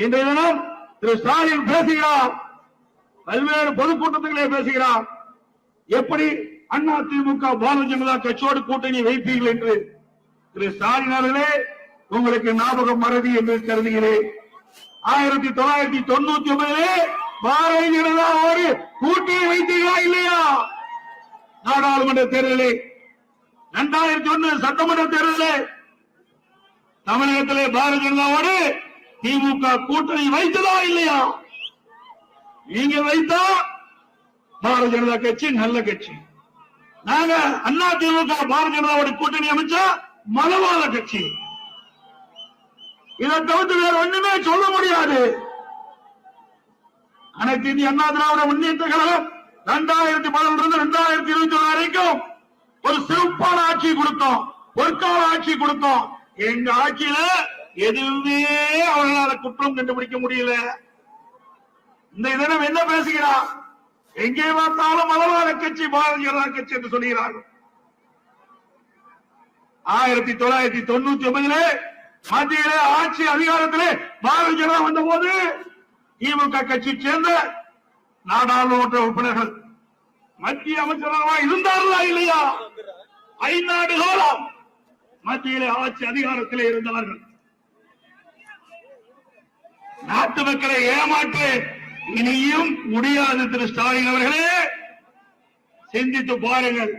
இன்றைய தினம் திரு ஸ்டாலின் பேசுகிறார், பல்வேறு பொதுக்கூட்டத்திலே பேசுகிறார். எப்படி அண்ணா திமுக பாரதிய ஜனதா கட்சியோடு கூட்டணி வைப்பீர்கள் என்று திரு ஸ்டாலின் அவர்களே உங்களுக்கு ஞாபகம் மறதி என்று கருதுகிறேன். 1999 பாரதிய ஜனதாவோடு கூட்டணி வைத்தீர்களா இல்லையா? நாடாளுமன்ற தேர்தலில் 2001 சட்டமன்ற தேர்தலில் தமிழகத்திலே பாரதிய ஜனதாவோடு திமுக கூட்டணி வைத்ததா இல்லையா? நீங்க வைத்தா பாரதிய ஜனதா கட்சி நல்ல கட்சி, நாங்க அண்ணா திமுக பாரதிய ஜனதாவோட கூட்டணி அமைச்சா மதவாத கட்சி. இதை தவிர்த்து வேற ஒண்ணுமே சொல்ல முடியாது. அனைத்து இந்திய அண்ணா திராவிட முன்னேற்ற கழகம் 2011 2021 வரைக்கும் ஒரு சிறப்பான ஆட்சி கொடுத்தோம், பொற்கால ஆட்சி கொடுத்தோம். எங்க ஆட்சியில எதுவுமே அவர்களால் குற்றம் கண்டுபிடிக்க முடியல. இந்த தினம் என்ன பேசுகிறார்? எங்கே பார்த்தாலும் மதவாத கட்சி பாரதிய ஜனதா கட்சி என்று சொல்கிறார்கள். 1999 மத்தியிலே ஆட்சி அதிகாரத்திலே பாரதிய ஜனதா வந்த போது திமுக கட்சியை சேர்ந்த நாடாளுமன்ற உறுப்பினர்கள் மத்திய அமைச்சராக இருந்தார்களா இல்லையா? 5 ஆண்டு காலம் மத்தியிலே ஆட்சி அதிகாரத்திலே இருந்தவர்கள். நாட்டு மக்களை ஏமாற்ற இனியும் முடியாது. திரு ஸ்டாலின் அவர்களே, சிந்தித்து பாருங்கள்.